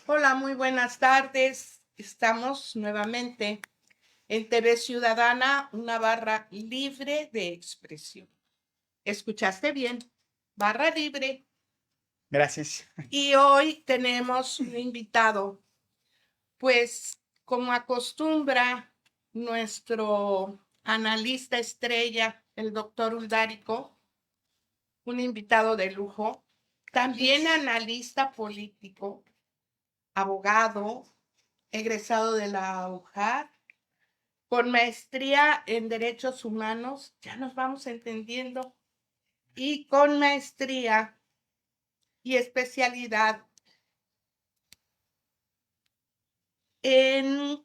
Hola, muy buenas tardes. Estamos nuevamente en TV Ciudadana, una barra libre de expresión. ¿Escuchaste bien? Barra libre. Gracias. Y hoy tenemos un invitado, pues como acostumbra nuestro analista estrella, el doctor Uldárico, un invitado de lujo, también analista político, abogado, egresado de la UJAR, con maestría en Derechos Humanos, ya nos vamos entendiendo, y con maestría y especialidad en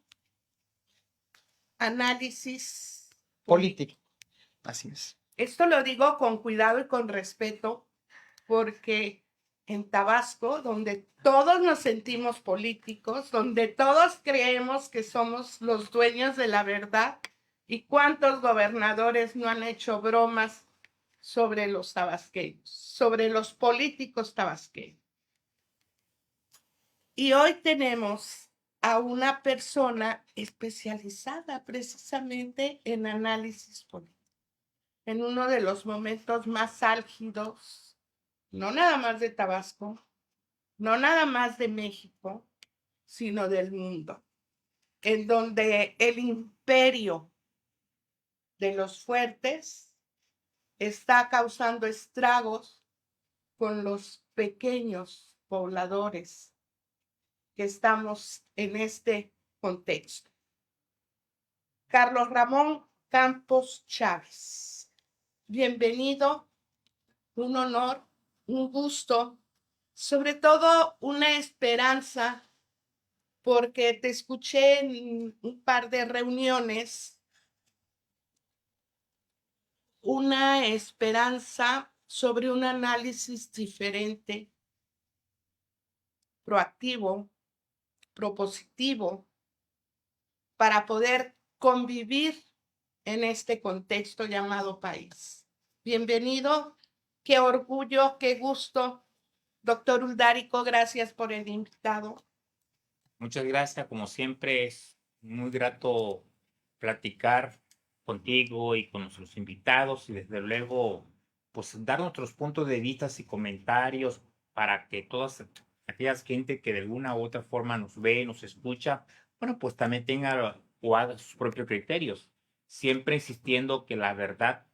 análisis político. Político, así es. Esto lo digo con cuidado y con respeto, porque en Tabasco, donde todos nos sentimos políticos, donde todos creemos que somos los dueños de la verdad, ¿y cuántos gobernadores no han hecho bromas sobre los tabasqueños, sobre los políticos tabasqueños? Y hoy tenemos a una persona especializada precisamente en análisis político, en uno de los momentos más álgidos, no nada más de Tabasco, no nada más de México, sino del mundo, en donde el imperio de los fuertes está causando estragos con los pequeños pobladores que estamos en este contexto. Carlos Ramón Campos Chávez, bienvenido, un honor, un gusto, sobre todo una esperanza, porque te escuché en un par de reuniones, una esperanza sobre un análisis diferente, proactivo, propositivo, para poder convivir en este contexto llamado país. Bienvenido, qué orgullo, qué gusto. Doctor Uldárico, gracias por el invitado. Muchas gracias, como siempre es muy grato platicar contigo y con nuestros invitados y desde luego pues dar nuestros puntos de vista y comentarios para que todas aquellas gente que de alguna u otra forma nos ve, nos escucha, bueno, pues también tenga o haga sus propios criterios, siempre insistiendo que la verdad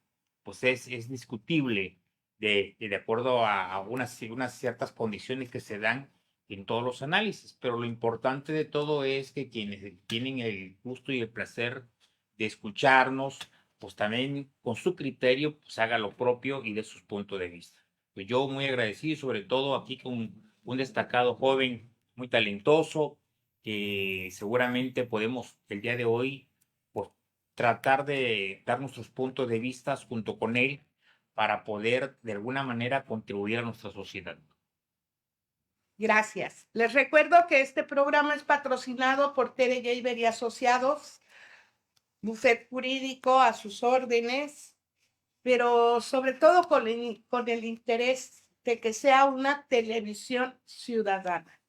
pues es discutible de acuerdo a unas ciertas condiciones que se dan en todos los análisis, pero lo importante de todo es que quienes tienen el gusto y el placer de escucharnos, pues también con su criterio, pues haga lo propio y de sus puntos de vista. Pues yo muy agradecido, sobre todo aquí con un destacado joven muy talentoso, que seguramente podemos el día de hoy, pues tratar de dar nuestros puntos de vista junto con él para poder de alguna manera contribuir a nuestra sociedad. Gracias. Les recuerdo que este programa es patrocinado por Tere Jaber y Asociados, bufet jurídico a sus órdenes, pero sobre todo con el interés de que sea una televisión ciudadana,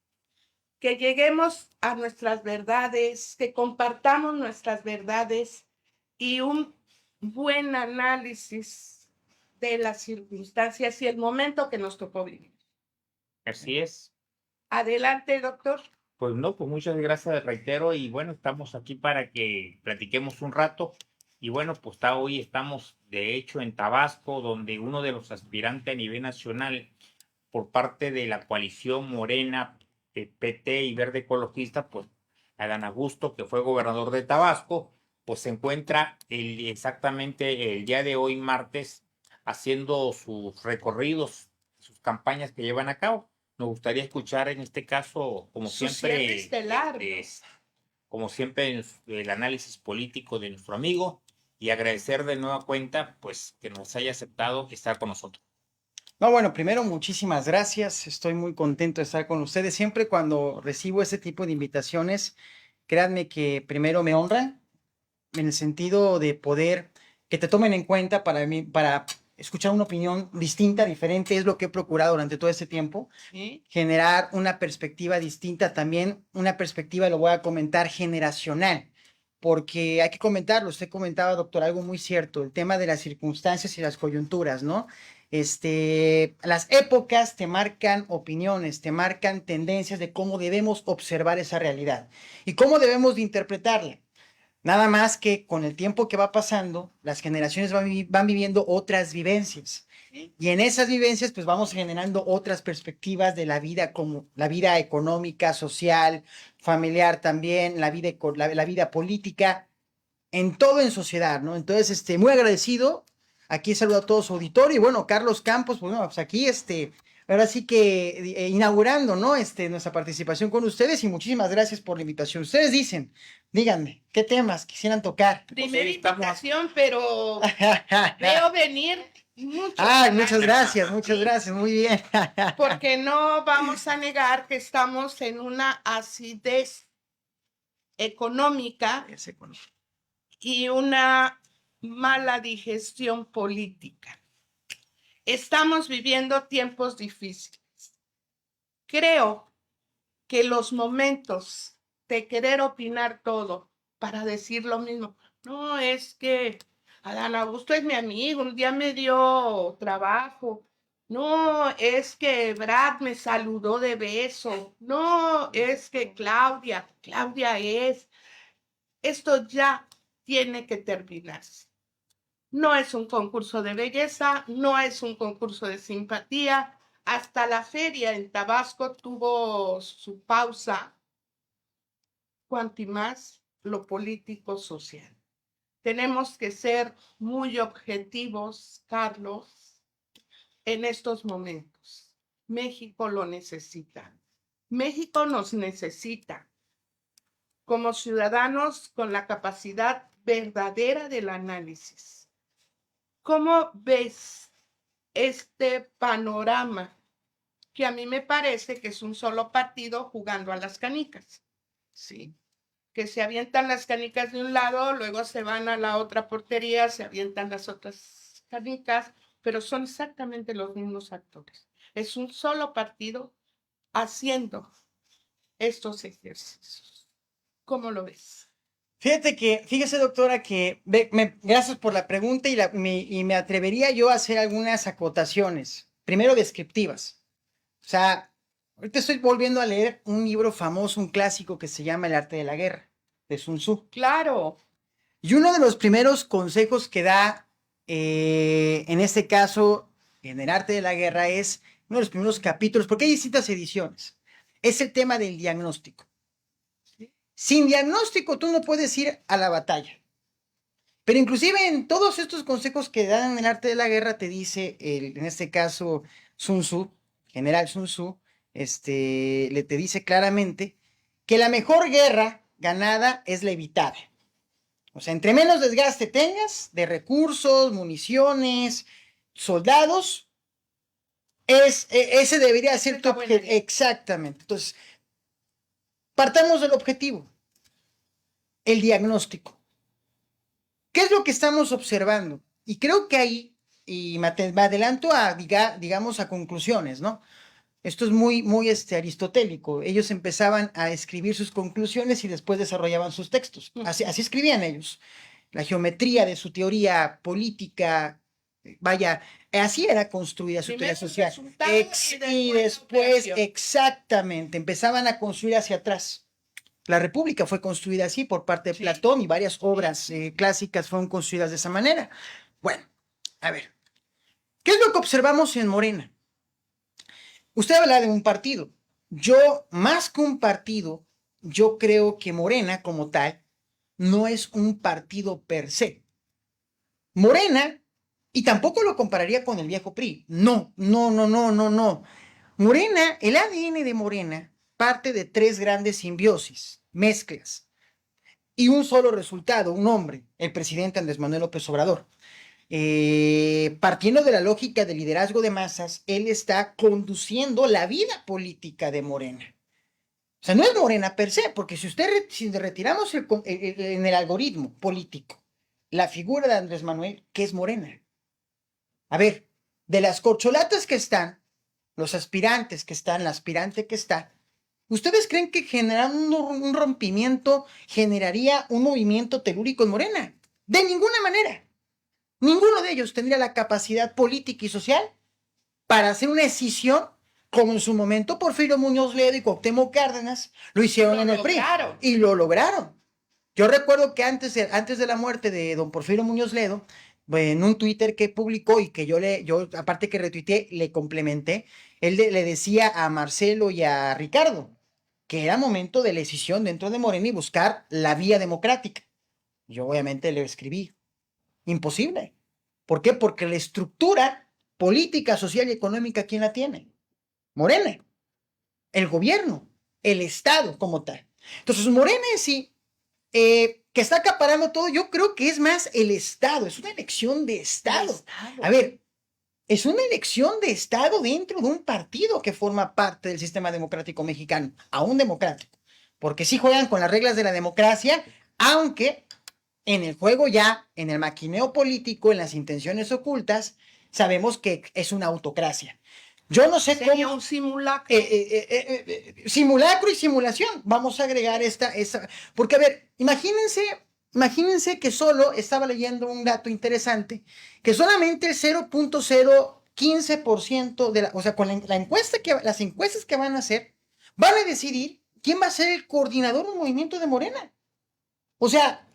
que lleguemos a nuestras verdades, que compartamos nuestras verdades y un buen análisis de las circunstancias y el momento que nos tocó vivir. Así es. Adelante, doctor. Pues no, pues muchas gracias, reitero, y bueno, estamos aquí para que platiquemos un rato. Y bueno, pues hoy estamos de hecho en Tabasco, donde uno de los aspirantes a nivel nacional por parte de la coalición Morena, PT y Verde Ecologista, pues Adán Augusto, que fue gobernador de Tabasco, pues se encuentra exactamente el día de hoy, martes, haciendo sus recorridos, sus campañas que llevan a cabo. Nos gustaría escuchar en este caso, como Su cierre siempre, estelar, ¿no? como siempre, el análisis político de nuestro amigo y agradecer de nueva cuenta, pues, que nos haya aceptado estar con nosotros. No, bueno, primero, muchísimas gracias. Estoy muy contento de estar con ustedes. Siempre cuando recibo ese tipo de invitaciones, créanme que primero me honran en el sentido de poder que te tomen en cuenta para mí, para escuchar una opinión distinta, diferente, es lo que he procurado durante todo este tiempo. ¿Sí? Generar una perspectiva distinta también, una perspectiva, lo voy a comentar, generacional, porque hay que comentarlo, usted comentaba, doctor, algo muy cierto, el tema de las circunstancias y las coyunturas, ¿no? Las épocas te marcan opiniones, te marcan tendencias de cómo debemos observar esa realidad y cómo debemos de interpretarla. Nada más que con el tiempo que va pasando, las generaciones van viviendo otras vivencias. Y en esas vivencias, pues vamos generando otras perspectivas de la vida, como la vida económica, social, familiar también, la vida política, en todo en sociedad, ¿no? Entonces, muy agradecido. Aquí saludo a todo su auditorio. Y bueno, Carlos Campos, pues, bueno, pues aquí, ahora sí que inaugurando, ¿no? Nuestra participación con ustedes y muchísimas gracias por la invitación. Ustedes díganme, ¿qué temas quisieran tocar? Primera invitación, pero veo venir muchos. Ah, muchas gracias, muy bien. Porque no vamos a negar que estamos en una acidez económica y una mala digestión política. Estamos viviendo tiempos difíciles. Creo que los momentos de querer opinar todo para decir lo mismo, no, es que Adán Augusto es mi amigo, un día me dio trabajo, no, es que Brad me saludó de beso, no, es que Claudia es, esto ya tiene que terminarse. No es un concurso de belleza, no es un concurso de simpatía. Hasta la feria en Tabasco tuvo su pausa, cuanto más lo político-social. Tenemos que ser muy objetivos, Carlos, en estos momentos. México lo necesita. México nos necesita como ciudadanos con la capacidad verdadera del análisis. ¿Cómo ves este panorama que a mí me parece que es un solo partido jugando a las canicas? Sí. Que se avientan las canicas de un lado, luego se van a la otra portería, se avientan las otras canicas, pero son exactamente los mismos actores. Es un solo partido haciendo estos ejercicios. ¿Cómo lo ves? Fíjese, doctora, que gracias por la pregunta y me atrevería yo a hacer algunas acotaciones, primero descriptivas. O sea, ahorita estoy volviendo a leer un libro famoso, un clásico que se llama El arte de la guerra, de Sun Tzu. Claro. Y uno de los primeros consejos que da, en este caso, en el arte de la guerra, es uno de los primeros capítulos, porque hay distintas ediciones, es el tema del diagnóstico. Sin diagnóstico tú no puedes ir a la batalla. Pero inclusive en todos estos consejos que dan en el arte de la guerra te dice, en este caso, Sun Tzu, general Sun Tzu, te dice claramente que la mejor guerra ganada es la evitada. O sea, entre menos desgaste tengas de recursos, municiones, soldados, ese debería ser tu objetivo. Exactamente. Entonces, partamos del objetivo, el diagnóstico. ¿Qué es lo que estamos observando? Y creo que ahí, y me adelanto a, digamos, a conclusiones, ¿no? Esto es muy, muy aristotélico. Ellos empezaban a escribir sus conclusiones y después desarrollaban sus textos. Así escribían ellos. La geometría de su teoría política, vaya, así era construida su teoría social. Y después, exactamente, empezaban a construir hacia atrás. La República fue construida así por parte de Platón y varias obras clásicas fueron construidas de esa manera. Bueno, a ver, ¿qué es lo que observamos en Morena? Usted habla de un partido. Yo, más que un partido, yo creo que Morena como tal no es un partido per se. Morena, y tampoco lo compararía con el viejo PRI. No. Morena, el ADN de Morena parte de tres grandes simbiosis, mezclas, y un solo resultado, un hombre, el presidente Andrés Manuel López Obrador. Partiendo de la lógica del liderazgo de masas, él está conduciendo la vida política de Morena. O sea, no es Morena per se, porque si retiramos en el algoritmo político la figura de Andrés Manuel, ¿qué es Morena? A ver, de las corcholatas que están, los aspirantes que están, la aspirante que está, ¿ustedes creen que generando un rompimiento generaría un movimiento telúrico en Morena? De ninguna manera. Ninguno de ellos tendría la capacidad política y social para hacer una escisión como en su momento Porfirio Muñoz Ledo y Cuauhtémoc Cárdenas lo hicieron en el PRI. Y lo lograron. Yo recuerdo que antes de la muerte de don Porfirio Muñoz Ledo, en un Twitter que publicó y que yo aparte que retuiteé, le complementé, él le decía a Marcelo y a Ricardo que era momento de la escisión dentro de Morena y buscar la vía democrática. Yo obviamente le escribí, imposible. ¿Por qué? Porque la estructura política, social y económica, ¿quién la tiene? Morena, el gobierno, el Estado como tal. Entonces, Morena en sí, que está acaparando todo, yo creo que es más el Estado, es una elección de Estado. A ver, es una elección de Estado dentro de un partido que forma parte del sistema democrático mexicano, aún democrático, porque sí juegan con las reglas de la democracia, aunque en el juego ya, en el maquineo político, en las intenciones ocultas, sabemos que es una autocracia. Yo no sé Sería cómo... un simulacro. Simulacro y simulación. Vamos a agregar esta... Porque, a ver, imagínense que solo, estaba leyendo un dato interesante, que solamente el 0.015% de o sea, con las encuestas que van a hacer, van a decidir quién va a ser el coordinador del movimiento de Morena. O sea,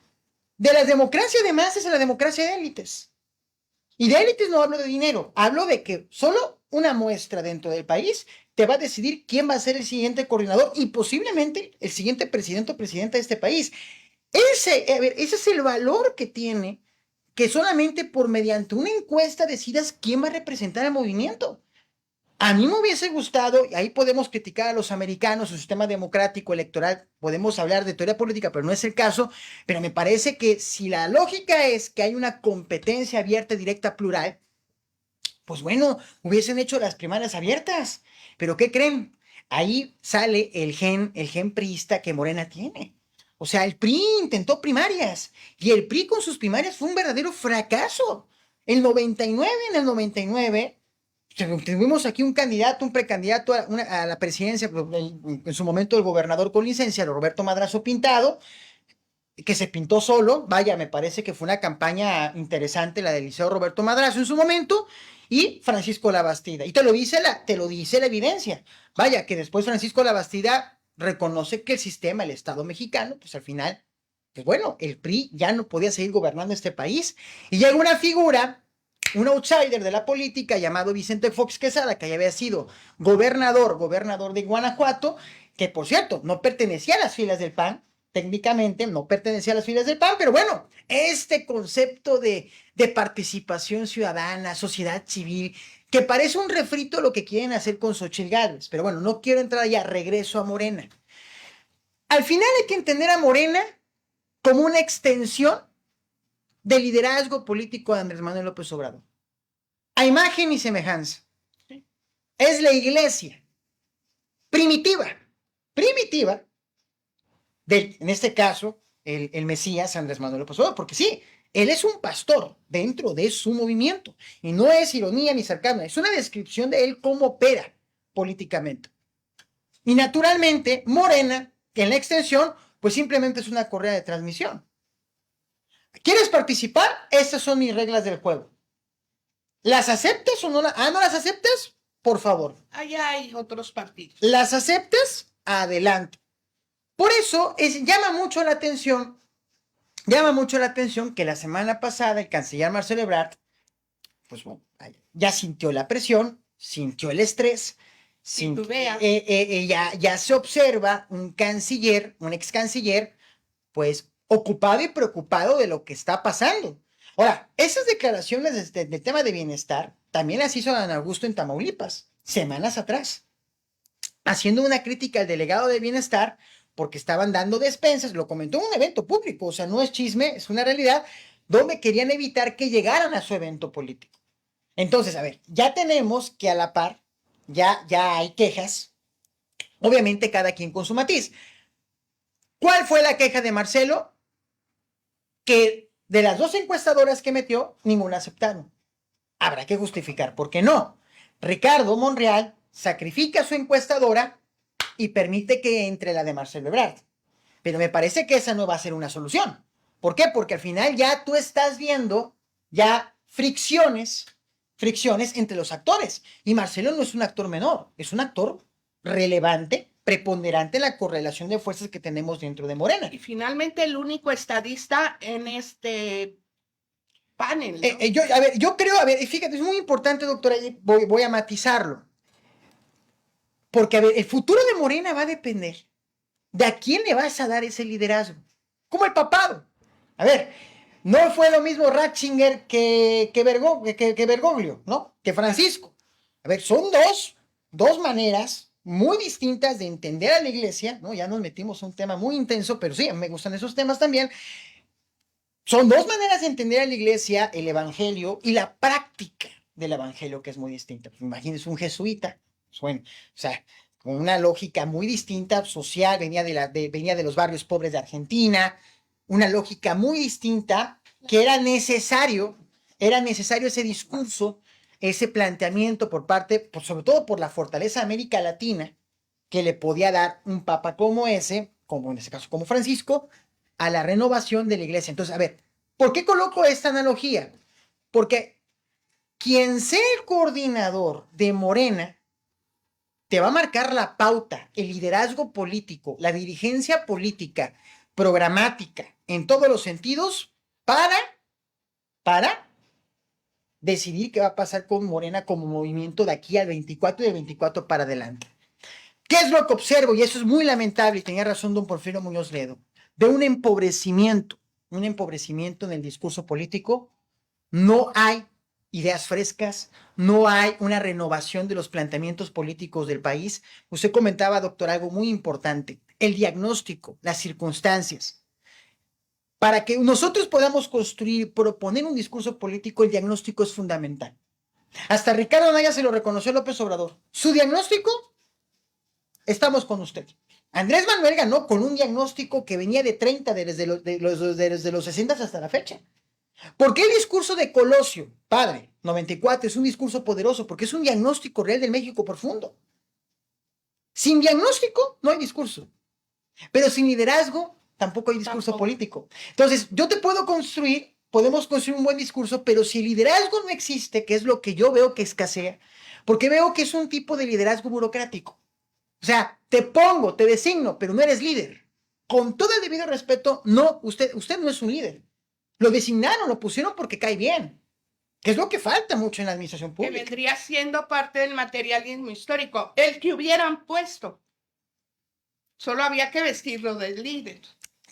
de la democracia de masas a la democracia de élites. Y de élites no hablo de dinero, hablo de que solo una muestra dentro del país te va a decidir quién va a ser el siguiente coordinador y posiblemente el siguiente presidente o presidenta de este país. Ese es el valor que tiene que solamente por mediante una encuesta decidas quién va a representar al movimiento. A mí me hubiese gustado, y ahí podemos criticar a los americanos, su sistema democrático electoral, podemos hablar de teoría política, pero no es el caso, pero me parece que si la lógica es que hay una competencia abierta, directa, plural, pues bueno, hubiesen hecho las primarias abiertas. Pero ¿qué creen? Ahí sale el gen priista que Morena tiene. O sea, el PRI intentó primarias y el PRI con sus primarias fue un verdadero fracaso. En el 99, tuvimos aquí un candidato, un precandidato a la presidencia, en su momento el gobernador con licencia, Roberto Madrazo Pintado, que se pintó solo. Vaya, me parece que fue una campaña interesante la del Liceo Roberto Madrazo en su momento, y Francisco Labastida. Y te lo dice la evidencia. Vaya, que después Francisco Labastida reconoce que el sistema, el Estado mexicano, pues al final, pues bueno, el PRI ya no podía seguir gobernando este país. Y llega una figura, un outsider de la política llamado Vicente Fox Quesada, que ya había sido gobernador de Guanajuato, que por cierto, no pertenecía a las filas del PAN, técnicamente no pertenecía a las filas del PAN, pero bueno, este concepto de participación ciudadana, sociedad civil, que parece un refrito lo que quieren hacer con Xochitl Gálvez, pero bueno, no quiero entrar allá, regreso a Morena. Al final hay que entender a Morena como una extensión del liderazgo político de Andrés Manuel López Obrador. A imagen y semejanza. Es la iglesia primitiva, en este caso, el Mesías Andrés Manuel López Obrador, porque sí, él es un pastor dentro de su movimiento, y no es ironía ni sarcasmo, es una descripción de él cómo opera políticamente. Y naturalmente, Morena, que en la extensión, pues simplemente es una correa de transmisión. ¿Quieres participar? Estas son mis reglas del juego. ¿Las aceptas o no? ¿No las aceptas? Por favor. Allá hay otros partidos. ¿Las aceptas? Adelante. Por eso llama mucho la atención que la semana pasada el canciller Marcelo Ebrard, pues bueno, ya sintió la presión, sintió el estrés, ya se observa un ex canciller, pues ocupado y preocupado de lo que está pasando. Ahora, esas declaraciones del tema de bienestar también las hizo Dan Augusto en Tamaulipas, semanas atrás, haciendo una crítica al delegado de bienestar porque estaban dando despensas, lo comentó en un evento público, o sea, no es chisme, es una realidad, donde querían evitar que llegaran a su evento político. Entonces, a ver, ya tenemos que a la par, ya hay quejas, obviamente cada quien con su matiz. ¿Cuál fue la queja de Marcelo? Que de las 2 encuestadoras que metió, ninguna aceptaron. Habrá que justificar por qué no. Ricardo Monreal sacrifica a su encuestadora y permite que entre la de Marcelo Ebrard. Pero me parece que esa no va a ser una solución. ¿Por qué? Porque al final ya tú estás viendo ya fricciones entre los actores. Y Marcelo no es un actor menor, es un actor relevante, preponderante en la correlación de fuerzas que tenemos dentro de Morena. Y finalmente el único estadista en este panel, ¿no? Yo creo, fíjate, es muy importante, doctora, voy a matizarlo. Porque, el futuro de Morena va a depender de a quién le vas a dar ese liderazgo. Como el papado. A ver, no fue lo mismo Ratzinger que Bergoglio, ¿no? Que Francisco. A ver, son dos maneras muy distintas de entender a la iglesia, ¿no? Ya nos metimos en un tema muy intenso, pero sí, me gustan esos temas también. Son dos maneras de entender a la iglesia, el evangelio y la práctica del evangelio, que es muy distinta. Pues, imagínense un jesuita, bueno, o sea, con una lógica muy distinta, social, venía de los barrios pobres de Argentina, una lógica muy distinta, que era necesario ese discurso, ese planteamiento por parte, sobre todo por la fortaleza de América Latina, que le podía dar un papa como ese, como en este caso como Francisco, a la renovación de la iglesia. Entonces, a ver, ¿por qué coloco esta analogía? Porque quien sea el coordinador de Morena te va a marcar la pauta, el liderazgo político, la dirigencia política, programática, en todos los sentidos, para decidir qué va a pasar con Morena como movimiento de aquí al 24 y del 24 para adelante. ¿Qué es lo que observo? Y eso es muy lamentable, y tenía razón don Porfirio Muñoz Ledo, de un empobrecimiento en el discurso político. No hay ideas frescas, no hay una renovación de los planteamientos políticos del país. Usted comentaba, doctor, algo muy importante, el diagnóstico, las circunstancias. Para que nosotros podamos proponer un discurso político, el diagnóstico es fundamental. Hasta Ricardo Anaya se lo reconoció a López Obrador. Su diagnóstico, estamos con usted. Andrés Manuel ganó con un diagnóstico que venía de 30 desde los 60 hasta la fecha. ¿Por qué el discurso de Colosio, padre, 94, es un discurso poderoso? Porque es un diagnóstico real del México profundo. Sin diagnóstico no hay discurso, pero sin liderazgo tampoco hay discurso político. Entonces, podemos construir un buen discurso, pero si el liderazgo no existe, que es lo que yo veo que escasea, porque veo que es un tipo de liderazgo burocrático. O sea, te designo, pero no eres líder. Con todo el debido respeto, no, usted no es un líder. Lo designaron, lo pusieron porque cae bien, que es lo que falta mucho en la administración Que pública. vendría siendo parte del materialismo histórico, el que hubieran puesto. Solo había que vestirlo de líder.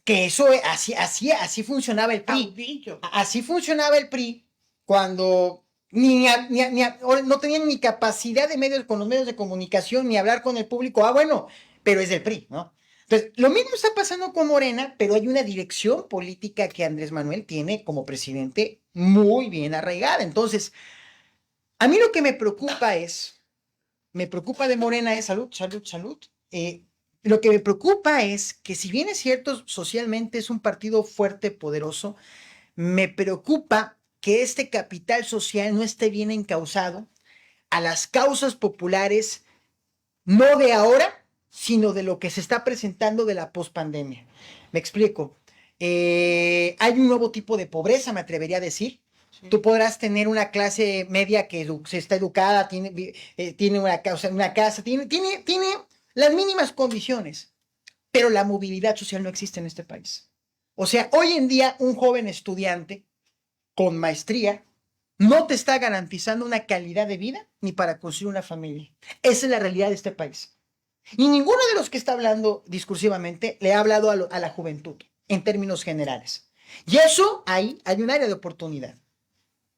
Que eso, así funcionaba el PRI. Caudillo. Así funcionaba el PRI cuando no tenían ni capacidad con los medios de comunicación, ni hablar con el público. Bueno, pero es del PRI, ¿no? Entonces, lo mismo está pasando con Morena, pero hay una dirección política que Andrés Manuel tiene como presidente muy bien arraigada. Entonces, a mí lo que me preocupa de Morena es salud. Lo que me preocupa es que, si bien es cierto, socialmente es un partido fuerte, poderoso, me preocupa que este capital social no esté bien encauzado a las causas populares, no de ahora, sino de lo que se está presentando de la pospandemia. Me explico. Hay un nuevo tipo de pobreza, me atrevería a decir. Sí. Tú podrás tener una clase media que se está educada, tiene una casa, tiene las mínimas condiciones, pero la movilidad social no existe en este país. O sea, hoy en día un joven estudiante con maestría no te está garantizando una calidad de vida ni para construir una familia. Esa es la realidad de este país. Y ninguno de los que está hablando discursivamente le ha hablado a la juventud en términos generales. Y eso, ahí hay un área de oportunidad.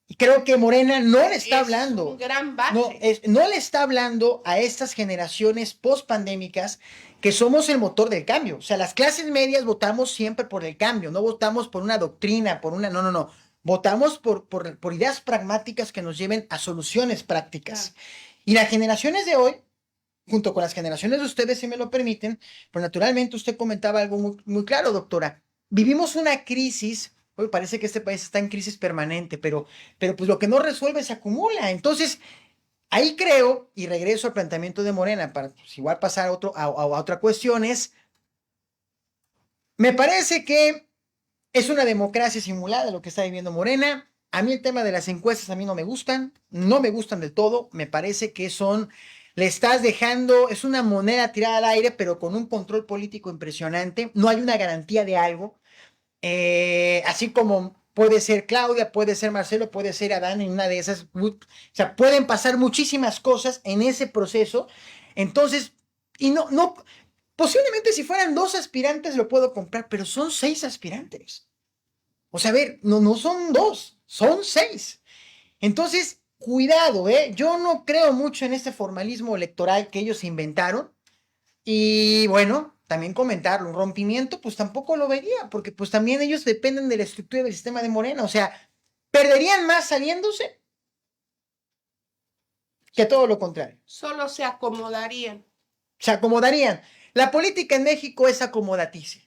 Y creo que Morena no le está hablando. Un gran base. No le está hablando a estas generaciones post-pandémicas que somos el motor del cambio. O sea, las clases medias votamos siempre por el cambio, no votamos por una doctrina, no. Votamos por ideas pragmáticas que nos lleven a soluciones prácticas. Claro. Y las generaciones de hoy, junto con las generaciones de ustedes, si me lo permiten, pues naturalmente usted comentaba algo muy, muy claro, doctora. Vivimos una crisis Hoy parece que este país está en crisis permanente, pero pues lo que no resuelve se acumula. Entonces, ahí creo, y regreso al planteamiento de Morena, para pues, igual pasar a otra cuestión, me parece que es una democracia simulada lo que está viviendo Morena. A mí el tema de las encuestas a mí no me gustan, no me gustan del todo, me parece que le estás dejando, es una moneda tirada al aire, pero con un control político impresionante, no hay una garantía de algo. Así como puede ser Claudia, puede ser Marcelo, puede ser Adán en una de esas. O sea, pueden pasar muchísimas cosas en ese proceso. Entonces, y posiblemente si fueran 2 aspirantes lo puedo comprar, pero son 6 aspirantes. O sea, a ver, no son 2, son 6. Entonces, cuidado, ¿eh? Yo no creo mucho en este formalismo electoral que ellos inventaron. Y bueno, también comentarlo, un rompimiento, pues tampoco lo vería, porque pues también ellos dependen de la estructura del sistema de Morena, o sea, perderían más saliéndose que todo lo contrario. Solo se acomodarían. Se acomodarían. La política en México es acomodaticia.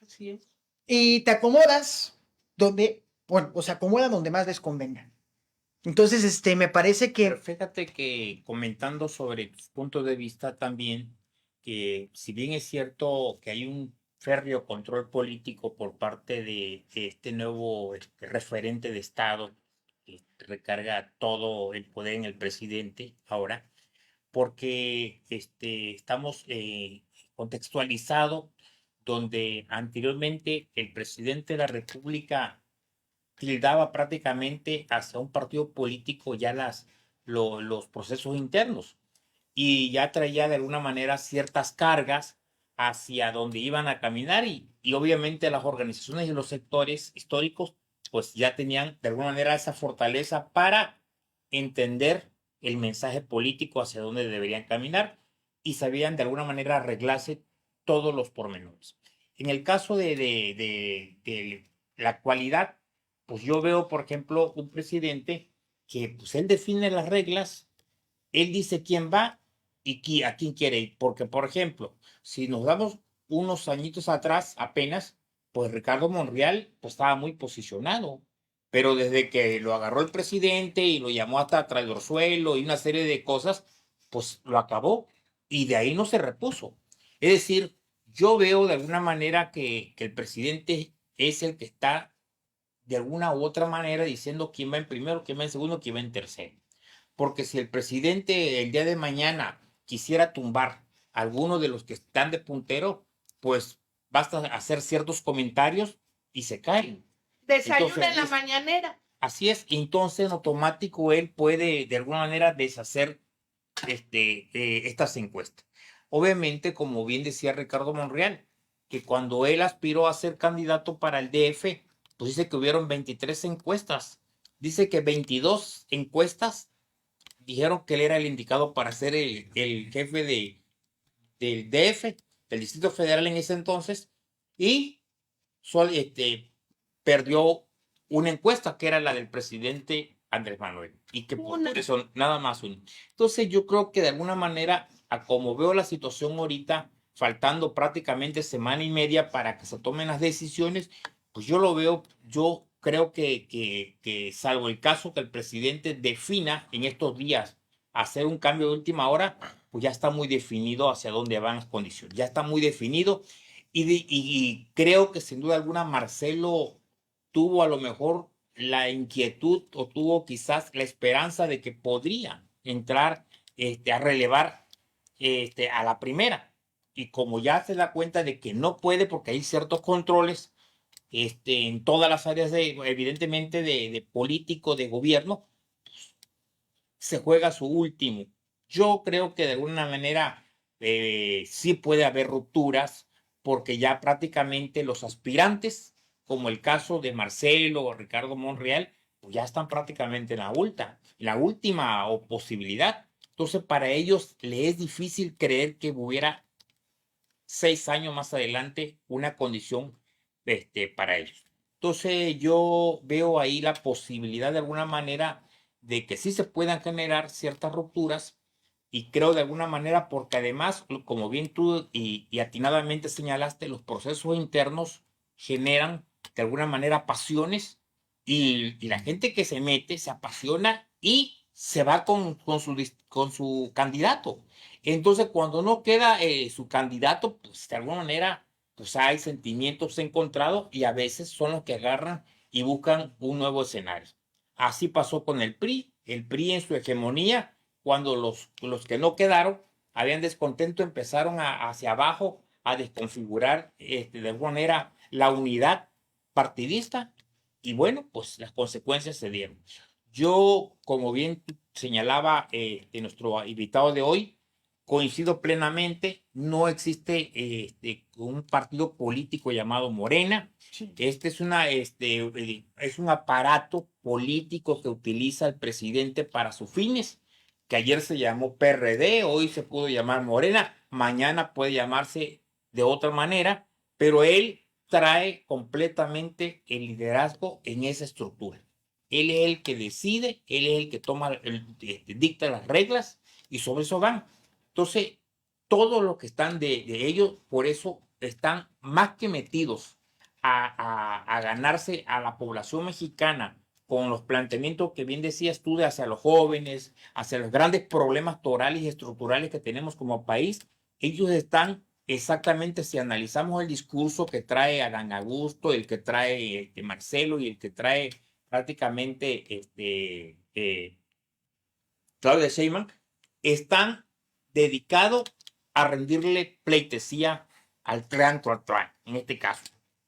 Así es. Y te acomodas donde, bueno, o se acomodan donde más les convenga. Entonces, me parece Pero que, fíjate que comentando sobre tus puntos de vista también, que si bien es cierto que hay un férreo control político por parte de este nuevo referente de Estado, que recarga todo el poder en el presidente ahora, porque estamos contextualizado donde anteriormente el presidente de la República tildaba prácticamente hacia un partido político ya los procesos internos y ya traía de alguna manera ciertas cargas hacia donde iban a caminar y obviamente las organizaciones y los sectores históricos pues ya tenían de alguna manera esa fortaleza para entender el mensaje político hacia dónde deberían caminar y sabían de alguna manera arreglarse todos los pormenores. En el caso de la actualidad, pues yo veo, por ejemplo, un presidente que pues él define las reglas, él dice quién va y a quién quiere ir. Porque, por ejemplo, si nos damos unos añitos atrás apenas, pues Ricardo Monreal pues, estaba muy posicionado. Pero desde que lo agarró el presidente y lo llamó hasta traidoruelo y una serie de cosas, pues lo acabó y de ahí no se repuso. Es decir, yo veo de alguna manera que el presidente es el que está de alguna u otra manera diciendo quién va en primero, quién va en segundo, quién va en tercero. Porque si el presidente el día de mañana quisiera tumbar a alguno de los que están de puntero, pues basta hacer ciertos comentarios y se caen. Desayuna en la Entonces, mañanera. así es, entonces en automático él puede de alguna manera deshacer estas encuestas. Obviamente, como bien decía Ricardo Monreal, que cuando él aspiró a ser candidato para el DF, pues dice que hubieron 23 encuestas. Dice que 22 encuestas dijeron que él era el indicado para ser el jefe del DF, del Distrito Federal en ese entonces, y perdió una encuesta que era la del presidente Andrés Manuel, y que por Una. eso nada más uno. Entonces yo creo que de alguna manera, a como veo la situación ahorita, faltando prácticamente semana y media para que se tomen las decisiones, pues yo lo veo, yo creo que salvo el caso que el presidente defina en estos días hacer un cambio de última hora, pues ya está muy definido hacia dónde van las condiciones, ya está muy definido y creo que sin duda alguna Marcelo tuvo a lo mejor la inquietud o tuvo quizás la esperanza de que podría entrar a relevar a la primera. Y como ya se da cuenta de que no puede porque hay ciertos controles en todas las áreas, evidentemente, de político, de gobierno, se juega su último. Yo creo que de alguna manera sí puede haber rupturas porque ya prácticamente los aspirantes, como el caso de Marcelo o Ricardo Monreal, pues ya están prácticamente en la última posibilidad. Entonces, para ellos les es difícil creer que hubiera 6 años más adelante una condición para ellos. Entonces, yo veo ahí la posibilidad de alguna manera de que sí se puedan generar ciertas rupturas y creo de alguna manera porque además, como bien tú y atinadamente señalaste, los procesos internos generan de alguna manera, pasiones y la gente que se mete se apasiona y se va con su candidato. Entonces, cuando no queda su candidato, pues de alguna manera pues hay sentimientos encontrados y a veces son los que agarran y buscan un nuevo escenario. Así pasó con el PRI. El PRI en su hegemonía, cuando los que no quedaron habían descontento, empezaron hacia abajo a desconfigurar de alguna manera la unidad partidista y bueno, pues las consecuencias se dieron. Yo, como bien señalaba nuestro invitado de hoy, coincido plenamente, no existe un partido político llamado Morena. Sí. Es un aparato político que utiliza el presidente para sus fines, que ayer se llamó PRD, hoy se pudo llamar Morena, mañana puede llamarse de otra manera, pero él trae completamente el liderazgo en esa estructura. Él es el que decide, él es el que dicta las reglas y sobre eso van. Entonces, todos los que están de ellos, por eso están más que metidos a ganarse a la población mexicana con los planteamientos que bien decías tú de hacia los jóvenes, hacia los grandes problemas torales y estructurales que tenemos como país. Ellos están exactamente, si analizamos el discurso que trae Adán Augusto, el que trae Marcelo y el que trae prácticamente Claudia Sheinbaum, están dedicados a rendirle pleitesía al clan, en este caso,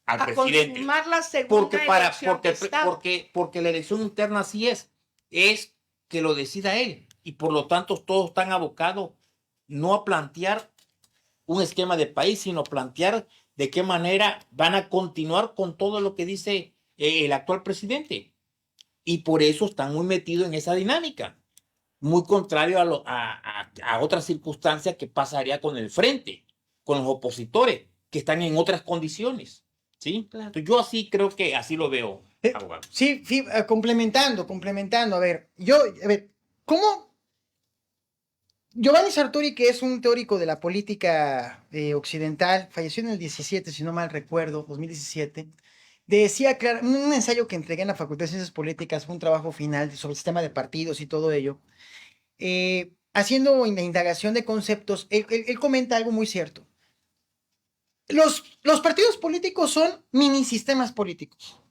al A presidente. consumar la segunda elección de Estado. Porque la elección interna así es que lo decida él. Y por lo tanto todos están abocados no a plantear un esquema de país, sino plantear de qué manera van a continuar con todo lo que dice el actual presidente. Y por eso están muy metidos en esa dinámica. Muy contrario a otras circunstancias que pasaría con el frente, con los opositores, que están en otras condiciones. ¿Sí? Claro. Entonces, yo así creo que así lo veo, abogado. Sí, complementando. A ver, ¿cómo? Giovanni Sartori, que es un teórico de la política occidental, falleció en el 17, si no mal recuerdo, 2017, decía, claro, un ensayo que entregué en la Facultad de Ciencias Políticas, fue un trabajo final sobre el sistema de partidos y todo ello, haciendo la indagación de conceptos, él comenta algo muy cierto. Los partidos políticos son mini sistemas políticos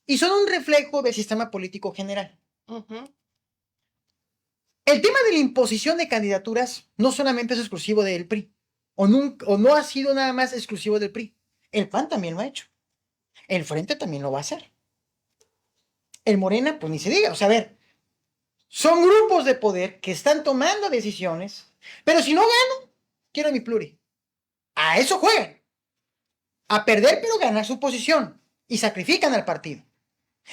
y son un reflejo del sistema político general. El tema de la imposición de candidaturas no solamente es exclusivo del PRI, o no ha sido nada más exclusivo del PRI. El PAN también lo ha hecho. El Frente también lo va a hacer. El Morena, pues ni se diga. O sea, a ver, son grupos de poder que están tomando decisiones, pero si no gano, quiero mi pluri. A eso juegan. A perder, pero ganar su posición. Y sacrifican al partido.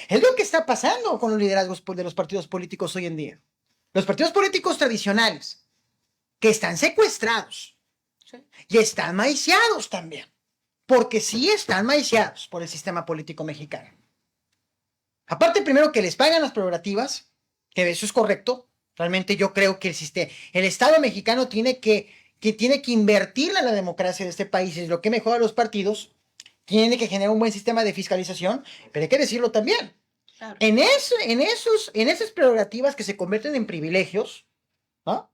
Es lo que está pasando con los liderazgos de los partidos políticos hoy en día. Los partidos políticos tradicionales, que están secuestrados, ¿sí? Y están maiciados también, porque sí están maiciados por el sistema político mexicano. Aparte, primero que les pagan las prerrogativas, que eso es correcto, realmente yo creo que el Estado mexicano tiene que invertirle a la democracia de este país, es lo que mejora los partidos, tiene que generar un buen sistema de fiscalización, pero hay que decirlo también. Claro. En esas prerrogativas que se convierten en privilegios, ¿no?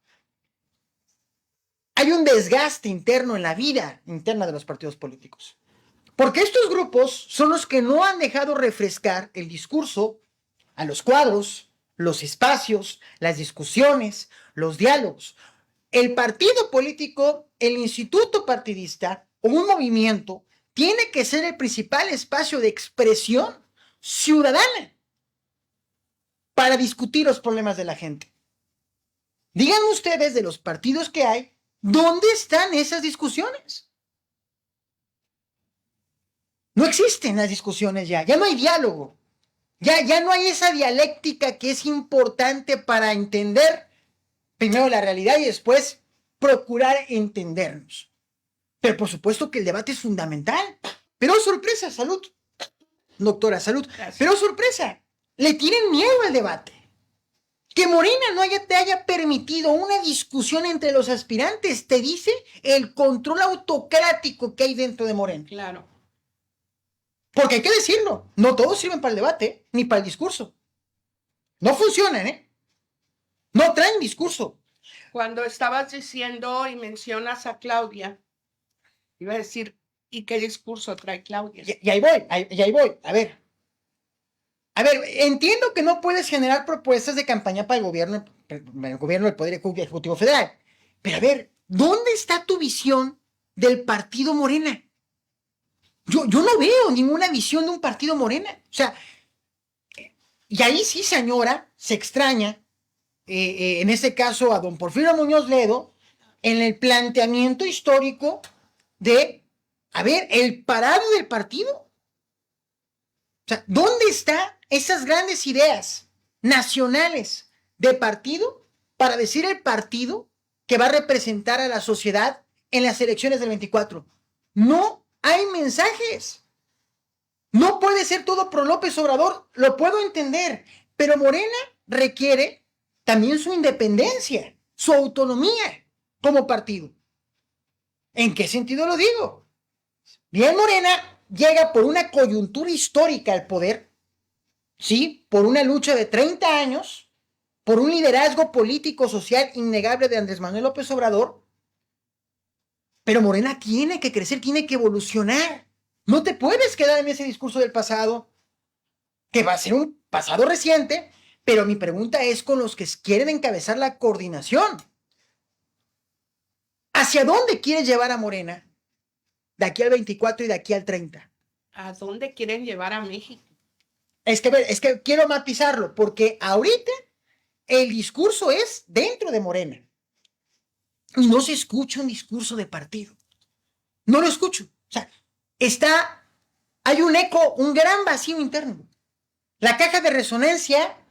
Hay un desgaste interno en la vida interna de los partidos políticos. Porque estos grupos son los que no han dejado refrescar el discurso a los cuadros, los espacios, las discusiones, los diálogos. El partido político, el instituto partidista o un movimiento tiene que ser el principal espacio de expresión ciudadana para discutir los problemas de la gente. Digan ustedes de los partidos que hay, ¿dónde están esas discusiones? No existen las discusiones ya no hay diálogo, ya no hay esa dialéctica que es importante para entender primero la realidad y después procurar entendernos. Pero por supuesto que el debate es fundamental. Pero sorpresa, salud, doctora, salud. Gracias. Pero sorpresa, le tienen miedo al debate. Que Morena te haya permitido una discusión entre los aspirantes, te dice el control autocrático que hay dentro de Morena. Claro. Porque hay que decirlo, no todos sirven para el debate, ni para el discurso. No funcionan, ¿eh? No traen discurso. Cuando estabas diciendo y mencionas a Claudia, iba a decir, ¿y qué discurso trae Claudia? Y ahí voy, y ahí voy. A ver, entiendo que no puedes generar propuestas de campaña para el gobierno del Poder Ejecutivo Federal. Pero a ver, ¿dónde está tu visión del partido Morena? Yo no veo ninguna visión de un partido Morena. O sea, y ahí sí se añora, se extraña, en este caso a don Porfirio Muñoz Ledo, en el planteamiento histórico de, a ver, el parado del partido. O sea, ¿dónde están esas grandes ideas nacionales de partido para decir el partido que va a representar a la sociedad en las elecciones del 24? No hay mensajes. No puede ser todo pro López Obrador, lo puedo entender, pero Morena requiere también su independencia, su autonomía como partido. ¿En qué sentido lo digo? Bien, Morena llega por una coyuntura histórica al poder, ¿sí? Por una lucha de 30 años, por un liderazgo político social innegable de Andrés Manuel López Obrador, pero Morena tiene que crecer, tiene que evolucionar. No te puedes quedar en ese discurso del pasado, que va a ser un pasado reciente, pero mi pregunta es con los que quieren encabezar la coordinación. ¿Hacia dónde quieres llevar a Morena de aquí al 24 y de aquí al 30? ¿A dónde quieren llevar a México? Es que quiero matizarlo, porque ahorita el discurso es dentro de Morena. Y no se escucha un discurso de partido. No lo escucho. O sea, hay un eco, un gran vacío interno. La caja de resonancia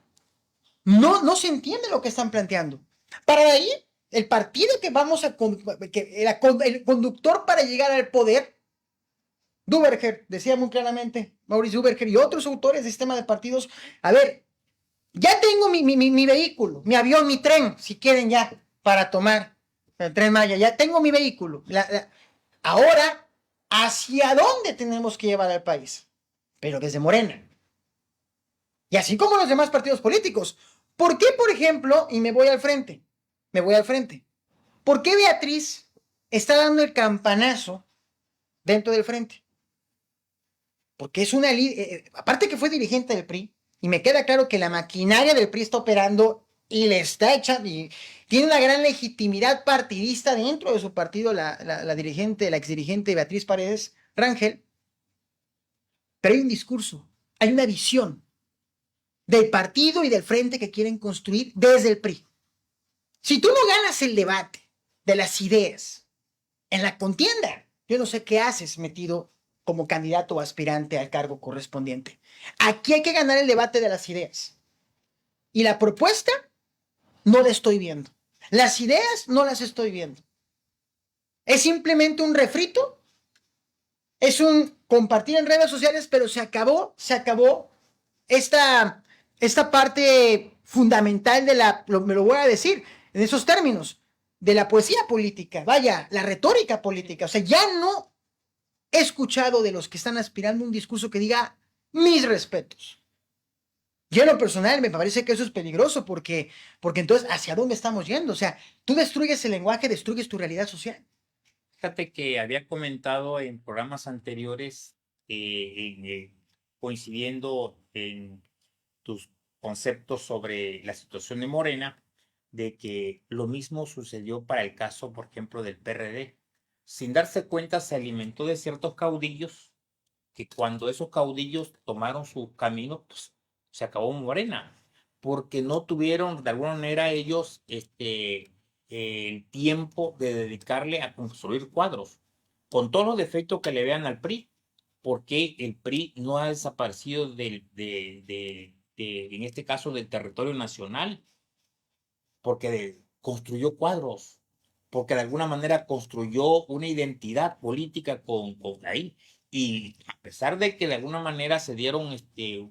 no se entiende lo que están planteando. Para ahí, el partido que vamos a, el conductor para llegar al poder, Duverger, decía muy claramente, Mauricio Duverger y otros autores del sistema de partidos, a ver, ya tengo mi vehículo, mi avión, mi tren, si quieren ya, para tomar el Tren Maya, ya tengo mi vehículo. Ahora, ¿hacia dónde tenemos que llevar al país? Pero desde Morena. Y así como los demás partidos políticos. ¿Por qué, por ejemplo, y me voy al frente, ¿por qué Beatriz está dando el campanazo dentro del frente? Porque es una, aparte que fue dirigente del PRI, y me queda claro que la maquinaria del PRI está operando y le está echando, y tiene una gran legitimidad partidista dentro de su partido, la dirigente, la exdirigente Beatriz Paredes Rangel, pero hay un discurso, hay una visión del partido y del frente que quieren construir desde el PRI. Si tú no ganas el debate de las ideas en la contienda, yo no sé qué haces metido como candidato o aspirante al cargo correspondiente. Aquí hay que ganar el debate de las ideas. Y la propuesta no la estoy viendo. Las ideas no las estoy viendo. Es simplemente un refrito, es un compartir en redes sociales, pero se acabó esta parte fundamental de me lo voy a decir en esos términos, de la poesía política, vaya, la retórica política. O sea, ya no he escuchado de los que están aspirando un discurso que diga mis respetos. Yo en lo personal me parece que eso es peligroso porque entonces, ¿hacia dónde estamos yendo? O sea, tú destruyes el lenguaje, destruyes tu realidad social. Fíjate que había comentado en programas anteriores, coincidiendo en tus conceptos sobre la situación de Morena, de que lo mismo sucedió para el caso, por ejemplo, del PRD. Sin darse cuenta, se alimentó de ciertos caudillos que cuando esos caudillos tomaron su camino, pues se acabó Morena, porque no tuvieron de alguna manera ellos el tiempo de dedicarle a construir cuadros, con todos los defectos que le vean al PRI, porque el PRI no ha desaparecido en este caso, del territorio nacional, porque construyó cuadros, porque de alguna manera construyó una identidad política con ahí. Y a pesar de que de alguna manera se dieron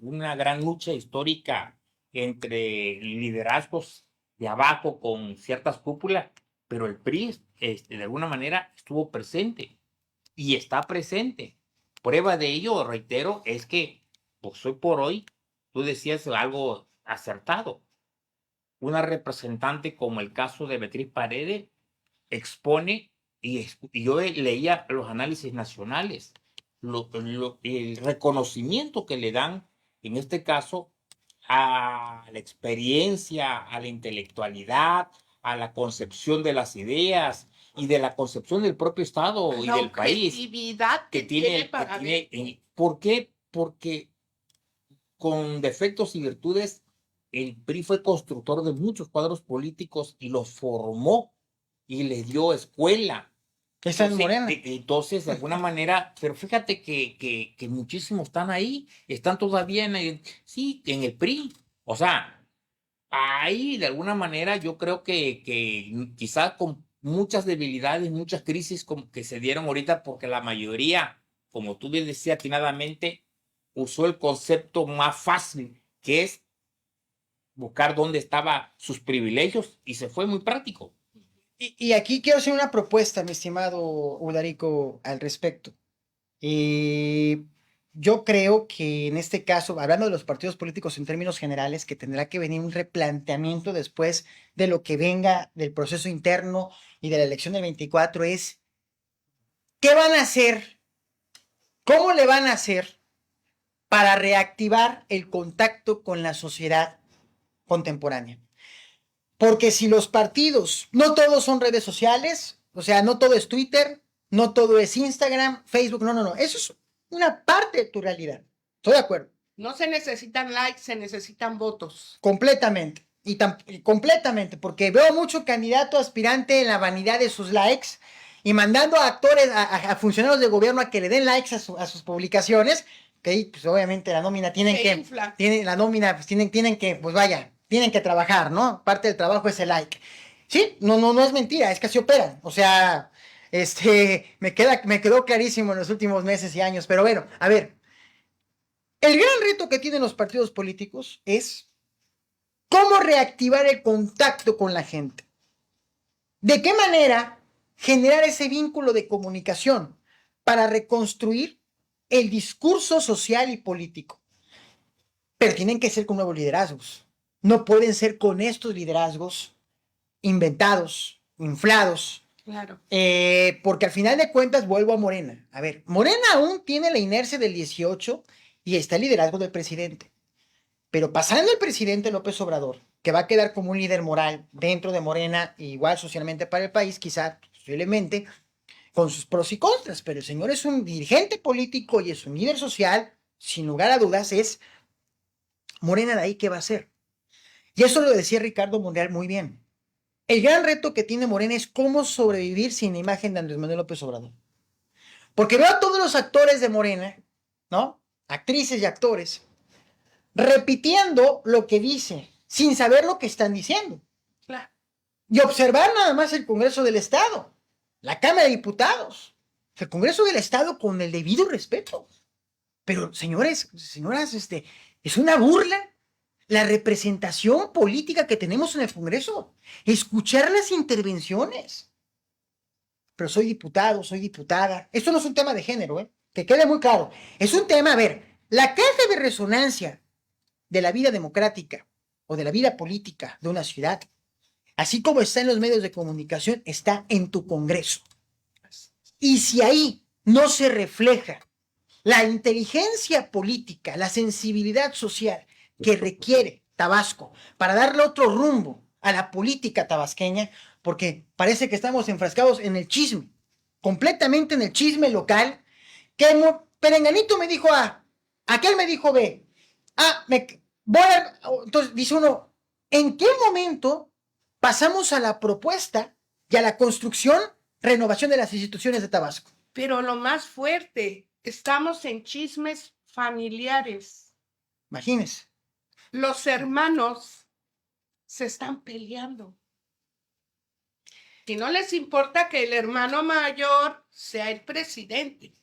una gran lucha histórica entre liderazgos de abajo con ciertas cúpulas, pero el PRI de alguna manera estuvo presente y está presente, prueba de ello, reitero, es que pues hoy por hoy, tú decías algo acertado. Una representante como el caso de Beatriz Paredes expone, y yo leía los análisis nacionales, el reconocimiento que le dan, en este caso, a la experiencia, a la intelectualidad, a la concepción de las ideas y de la concepción del propio Estado y La del país objetividad que tiene, para ver. ¿por qué? Porque con defectos y virtudes, el PRI fue constructor de muchos cuadros políticos y los formó y le dio escuela. Esa es Morena. Entonces, de alguna manera, pero fíjate que muchísimos están ahí, están todavía sí, en el PRI. O sea, ahí de alguna manera yo creo que quizás con muchas debilidades, muchas crisis como que se dieron ahorita porque la mayoría, como tú bien decías atinadamente, usó el concepto más fácil, que es buscar dónde estaban sus privilegios y se fue muy práctico. Y aquí quiero hacer una propuesta, mi estimado Udarico, al respecto. Yo creo que en este caso, hablando de los partidos políticos en términos generales, que tendrá que venir un replanteamiento después de lo que venga del proceso interno y de la elección del 24, es ¿qué van a hacer? ¿Cómo le van a hacer para reactivar el contacto con la sociedad contemporánea? Porque si los partidos, no todos son redes sociales, o sea, no todo es Twitter, no todo es Instagram, Facebook, no, eso es una parte de tu realidad. Estoy de acuerdo. No se necesitan likes, se necesitan votos. Completamente. Y completamente, porque veo mucho candidato aspirante en la vanidad de sus likes y mandando a actores, a funcionarios de gobierno a que le den likes a sus publicaciones, que ahí, pues obviamente la nómina tienen que, la nómina, pues tienen que, pues vaya, tienen que trabajar, ¿no? Parte del trabajo es el like. Sí, no es mentira, es que así operan. O sea, me quedó clarísimo en los últimos meses y años, pero bueno, a ver, el gran reto que tienen los partidos políticos es cómo reactivar el contacto con la gente. ¿De qué manera generar ese vínculo de comunicación para reconstruir el discurso social y político? Pero tienen que ser con nuevos liderazgos. No pueden ser con estos liderazgos inventados, inflados. Claro. Porque al final de cuentas vuelvo a Morena. A ver, Morena aún tiene la inercia del 18 y está el liderazgo del presidente. Pero pasando el presidente López Obrador, que va a quedar como un líder moral dentro de Morena, igual socialmente para el país, quizá, posiblemente, con sus pros y contras, pero el señor es un dirigente político y es un líder social, sin lugar a dudas, es Morena de ahí, ¿qué va a hacer? Y eso lo decía Ricardo Monreal muy bien. El gran reto que tiene Morena es cómo sobrevivir sin la imagen de Andrés Manuel López Obrador. Porque veo a todos los actores de Morena, ¿no? Actrices y actores, repitiendo lo que dice, sin saber lo que están diciendo. Claro. Y observar nada más el Congreso del Estado, la Cámara de Diputados, el Congreso del Estado con el debido respeto. Pero, señores, señoras, es una burla la representación política que tenemos en el Congreso. Escuchar las intervenciones. Pero soy diputado, soy diputada. Esto no es un tema de género, ¿eh? Que quede muy claro. Es un tema, a ver, la caja de resonancia de la vida democrática o de la vida política de una ciudad, así como está en los medios de comunicación, está en tu Congreso. Y si ahí no se refleja la inteligencia política, la sensibilidad social que requiere Tabasco para darle otro rumbo a la política tabasqueña, porque parece que estamos enfrascados en el chisme, completamente en el chisme local, que Perenganito me dijo A, aquel me dijo B, entonces dice uno, ¿en qué momento pasamos a la propuesta y a la construcción, renovación de las instituciones de Tabasco? Pero lo más fuerte, estamos en chismes familiares. Imagínense. Los hermanos se están peleando. Y no les importa que el hermano mayor sea el presidente.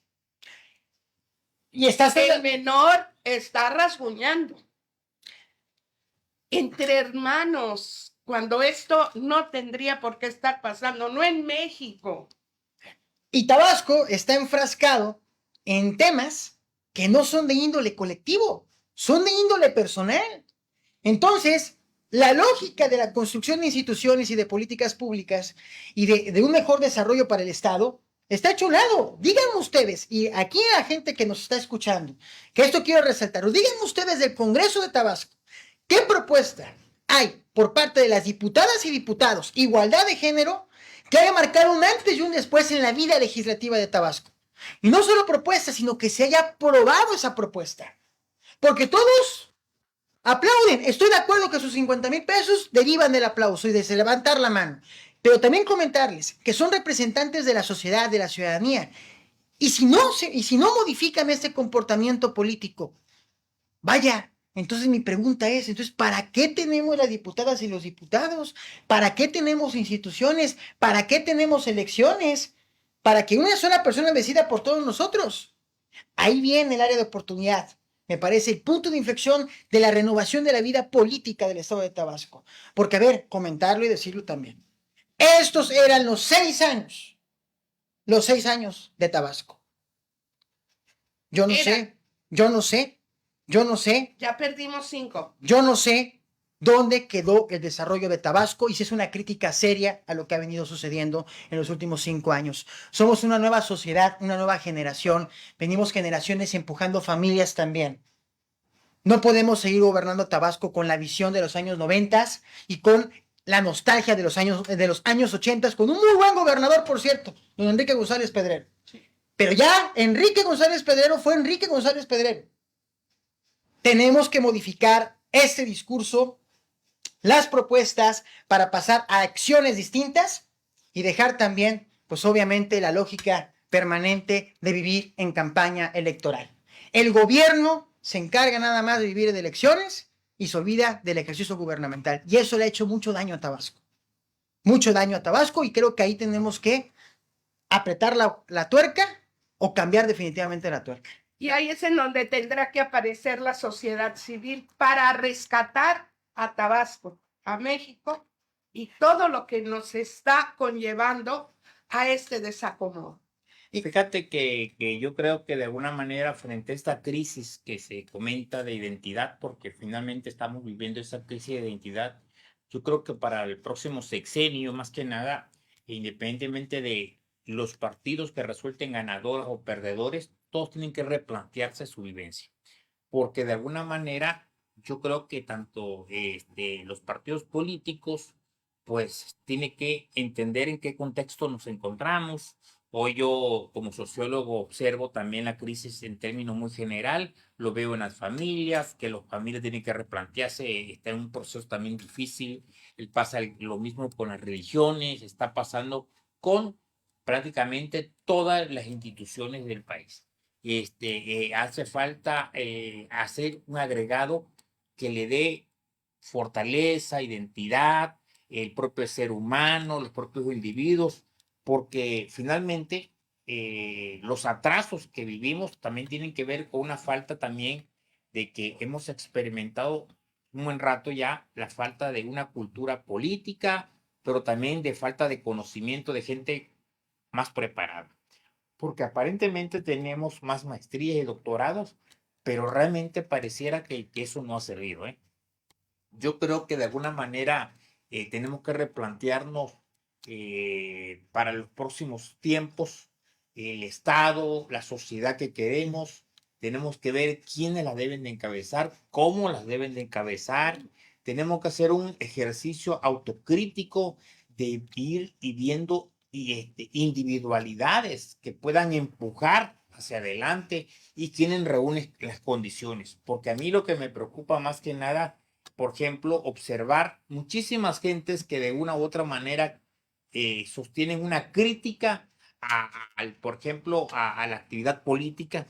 Y el menor está rasguñando. Entre hermanos, cuando esto no tendría por qué estar pasando, no en México. Y Tabasco está enfrascado en temas que no son de índole colectivo, son de índole personal. Entonces, la lógica de la construcción de instituciones y de políticas públicas y de un mejor desarrollo para el Estado está hecho a un lado. Díganme ustedes, y aquí a la gente que nos está escuchando, que esto quiero resaltar, díganme ustedes del Congreso de Tabasco, ¿qué propuesta hay por parte de las diputadas y diputados, igualdad de género, que haya marcado un antes y un después en la vida legislativa de Tabasco? Y no solo propuesta, sino que se haya aprobado esa propuesta. Porque todos aplauden. Estoy de acuerdo que sus 50,000 pesos derivan del aplauso y de levantar la mano. Pero también comentarles que son representantes de la sociedad, de la ciudadanía. Y si no modifican este comportamiento político, vaya, entonces mi pregunta es, entonces, ¿para qué tenemos las diputadas y los diputados? ¿Para qué tenemos instituciones? ¿Para qué tenemos elecciones? Para que una sola persona decida por todos nosotros. Ahí viene el área de oportunidad. Me parece el punto de inflexión de la renovación de la vida política del Estado de Tabasco. Porque, a ver, comentarlo y decirlo también. Estos eran los 6 años de Tabasco. Yo no sé, yo no sé, yo no sé, Ya perdimos 5. yo no sé dónde quedó el desarrollo de Tabasco y si es una crítica seria a lo que ha venido sucediendo en los últimos 5 años. Somos una nueva sociedad, una nueva generación, venimos generaciones empujando familias también. No podemos seguir gobernando Tabasco con la visión de los años 90 y con la nostalgia de los años 80, con un muy buen gobernador, por cierto, don Enrique González Pedrero. Pero ya Enrique González Pedrero fue Enrique González Pedrero. Tenemos que modificar este discurso, las propuestas para pasar a acciones distintas y dejar también, pues obviamente, la lógica permanente de vivir en campaña electoral. El gobierno se encarga nada más de vivir de elecciones y se olvida del ejercicio gubernamental. Y eso le ha hecho mucho daño a Tabasco. Mucho daño a Tabasco y creo que ahí tenemos que apretar la tuerca o cambiar definitivamente la tuerca. Y ahí es en donde tendrá que aparecer la sociedad civil para rescatar a Tabasco, a México y todo lo que nos está conllevando a este desacomodo. Y fíjate que yo creo que de alguna manera frente a esta crisis que se comenta de identidad, porque finalmente estamos viviendo esa crisis de identidad, yo creo que para el próximo sexenio, más que nada, independientemente de los partidos que resulten ganadores o perdedores, todos tienen que replantearse su vivencia, porque de alguna manera yo creo que tanto los partidos políticos, pues tienen que entender en qué contexto nos encontramos. Hoy yo como sociólogo observo también la crisis en términos muy general, lo veo en las familias, que las familias tienen que replantearse, está en un proceso también difícil, pasa lo mismo con las religiones, está pasando con prácticamente todas las instituciones del país. Hace falta hacer un agregado que le dé fortaleza, identidad, el propio ser humano, los propios individuos, porque finalmente los atrasos que vivimos también tienen que ver con una falta también de que hemos experimentado un buen rato ya la falta de una cultura política, pero también de falta de conocimiento de gente más preparada. Porque aparentemente tenemos más maestrías y doctorados, pero realmente pareciera que eso no ha servido, ¿eh? Yo creo que de alguna manera tenemos que replantearnos para los próximos tiempos el Estado, la sociedad que queremos. Tenemos que ver quiénes las deben de encabezar, cómo las deben de encabezar. Tenemos que hacer un ejercicio autocrítico de ir y viendo individualidades que puedan empujar hacia adelante y quienes reúnen las condiciones. Porque a mí lo que me preocupa más que nada, por ejemplo, observar muchísimas gentes que de una u otra manera sostienen una crítica por ejemplo, a la actividad política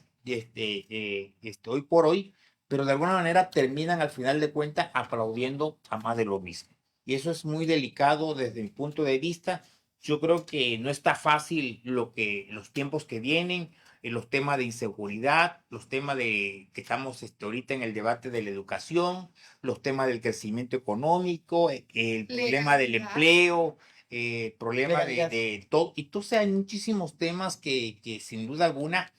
hoy por hoy, pero de alguna manera terminan al final de cuentas aplaudiendo a más de lo mismo. Y eso es muy delicado desde mi punto de vista. Yo creo que no está fácil los tiempos que vienen, los temas de inseguridad, los temas que estamos ahorita en el debate de la educación, los temas del crecimiento económico, el problema del empleo, problema de todo. Y entonces hay muchísimos temas que sin duda alguna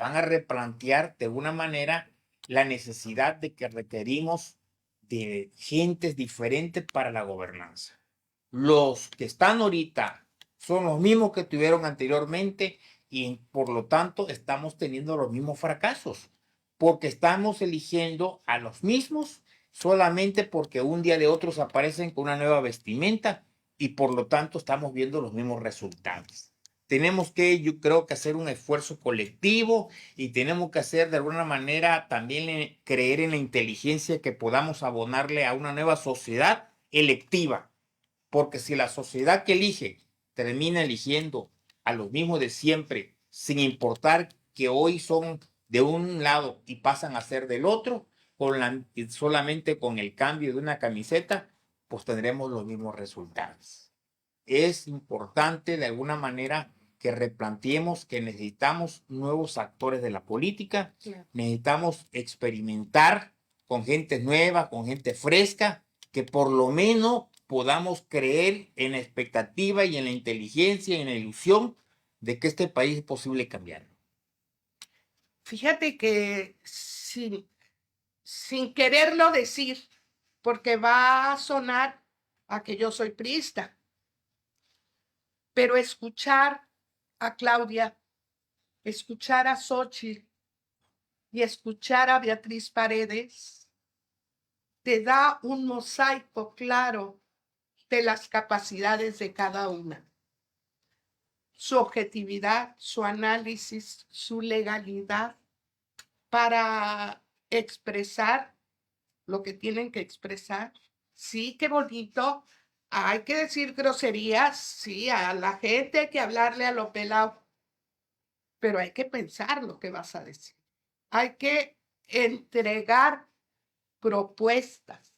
van a replantear de alguna manera la necesidad de que requerimos de gentes diferentes para la gobernanza. Los que están ahorita son los mismos que tuvieron anteriormente y por lo tanto estamos teniendo los mismos fracasos, porque estamos eligiendo a los mismos solamente porque un día de otros aparecen con una nueva vestimenta y por lo tanto estamos viendo los mismos resultados. Tenemos que, yo creo que hacer un esfuerzo colectivo y tenemos que hacer de alguna manera también creer en la inteligencia que podamos abonarle a una nueva sociedad electiva. Porque si la sociedad que elige termina eligiendo a los mismos de siempre, sin importar que hoy son de un lado y pasan a ser del otro, solamente con el cambio de una camiseta, pues tendremos los mismos resultados. Es importante de alguna manera que replanteemos que necesitamos nuevos actores de la política, necesitamos experimentar con gente nueva, con gente fresca, que por lo menos podamos creer en la expectativa y en la inteligencia y en la ilusión de que este país es posible cambiarlo. Fíjate que sin quererlo decir, porque va a sonar a que yo soy priista, pero escuchar a Claudia, escuchar a Xóchitl y escuchar a Beatriz Paredes te da un mosaico claro de las capacidades de cada una. Su objetividad, su análisis, su legalidad para expresar lo que tienen que expresar. Sí, qué bonito. Hay que decir groserías, sí, a la gente hay que hablarle a lo pelado, pero hay que pensar lo que vas a decir. Hay que entregar propuestas.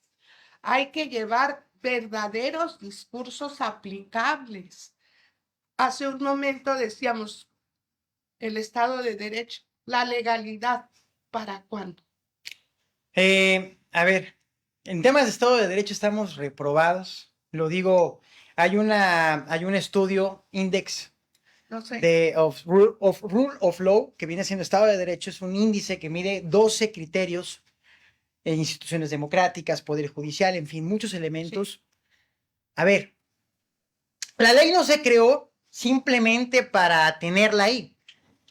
Hay que llevar verdaderos discursos aplicables. Hace un momento decíamos el Estado de Derecho, la legalidad, ¿para cuándo? A ver, en temas de Estado de Derecho estamos reprobados. Lo digo, hay un estudio, Index No sé. Rule of Law, que viene siendo Estado de Derecho, es un índice que mide 12 criterios en instituciones democráticas, poder judicial, en fin, muchos elementos. Sí. A ver, la ley no se creó simplemente para tenerla ahí.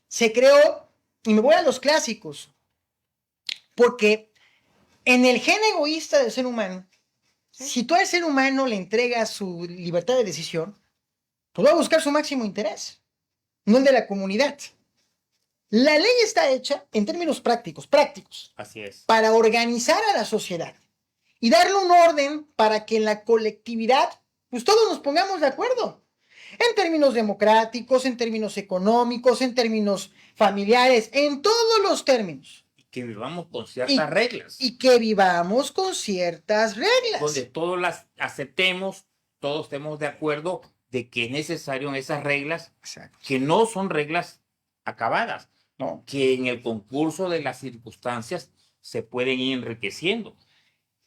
Se creó, y me voy a los clásicos, porque en el gen egoísta del ser humano, ¿sí? Si tú al ser humano le entregas su libertad de decisión, pues va a buscar su máximo interés, no el de la comunidad. La ley está hecha en términos prácticos. Así es. Para organizar a la sociedad y darle un orden para que en la colectividad, pues todos nos pongamos de acuerdo. En términos democráticos, en términos económicos, en términos familiares, en todos los términos. Y que vivamos con ciertas reglas. Y que vivamos con ciertas reglas. Donde todos las aceptemos, todos estemos de acuerdo de que es necesario en esas reglas, exacto, que no son reglas acabadas, ¿no? Que en el concurso de las circunstancias se pueden ir enriqueciendo.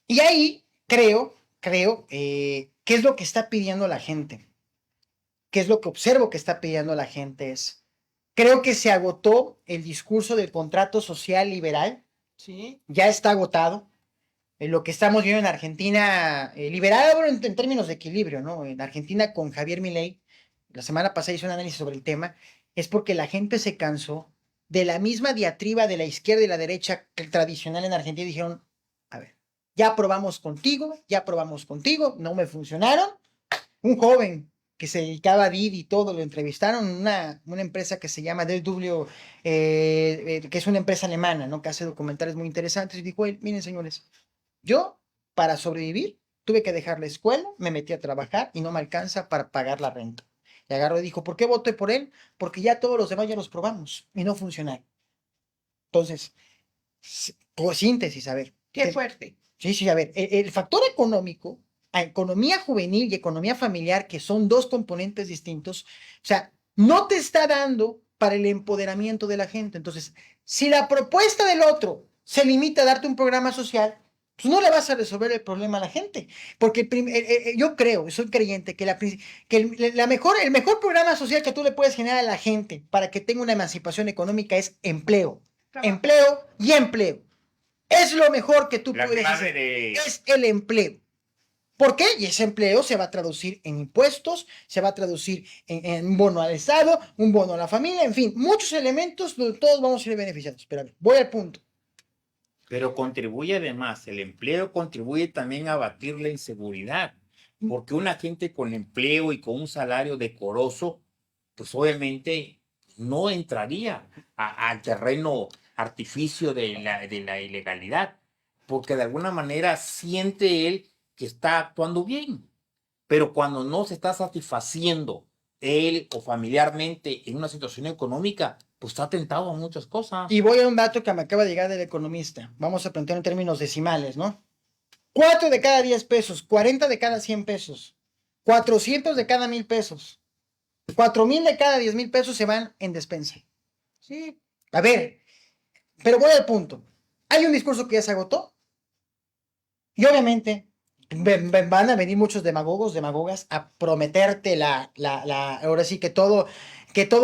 Y ahí creo, ¿qué es lo que está pidiendo la gente? ¿Qué es lo que observo que está pidiendo la gente? Creo que se agotó el discurso del contrato social liberal. Sí. Ya está agotado. Lo que estamos viendo en Argentina, liberal en términos de equilibrio, ¿no? En Argentina con Javier Milei, la semana pasada hice un análisis sobre el tema, es porque la gente se cansó de la misma diatriba de la izquierda y la derecha tradicional en Argentina. Dijeron, a ver, ya probamos contigo, no me funcionaron. Un joven que se dedicaba a Didi y todo, lo entrevistaron en una empresa que se llama DW, que es una empresa alemana, ¿no? Que hace documentales muy interesantes, y dijo, miren señores, yo para sobrevivir tuve que dejar la escuela, me metí a trabajar y no me alcanza para pagar la renta. Y agarró y dijo, ¿por qué voté por él? Porque ya todos los demás ya los probamos y no funcionaron. Entonces, por síntesis, a ver. Qué fuerte. Sí, a ver, el factor económico, a economía juvenil y economía familiar, que son dos componentes distintos, o sea, no te está dando para el empoderamiento de la gente. Entonces, si la propuesta del otro se limita a darte un programa social, pues no le vas a resolver el problema a la gente. Porque yo creo, soy creyente, que, el mejor programa social que tú le puedes generar a la gente para que tenga una emancipación económica es empleo. Trabajo. Empleo y empleo. Es lo mejor que tú La puedes clave hacer. de... Es el empleo. ¿Por qué? Y ese empleo se va a traducir en impuestos, se va a traducir en un bono al Estado, un bono a la familia, en fin, muchos elementos donde todos vamos a ser beneficiados. Pero a ver, voy al punto. Pero contribuye además, el empleo contribuye también a abatir la inseguridad, porque una gente con empleo y con un salario decoroso, pues obviamente no entraría al terreno artificio de la ilegalidad, porque de alguna manera siente él que está actuando bien, pero cuando no se está satisfaciendo él o familiarmente en una situación económica, pues está tentado a muchas cosas. Y voy a un dato que me acaba de llegar del economista. Vamos a plantear en términos decimales, ¿no? 4 de cada 10 pesos, 40 de cada 100 pesos, 400 de cada 1000 pesos, 4000 de cada 10,000 pesos se van en despensa. Sí, A ver, pero voy al punto. Hay un discurso que ya se agotó y obviamente van a venir muchos demagogos, demagogas a prometerte ahora sí que todo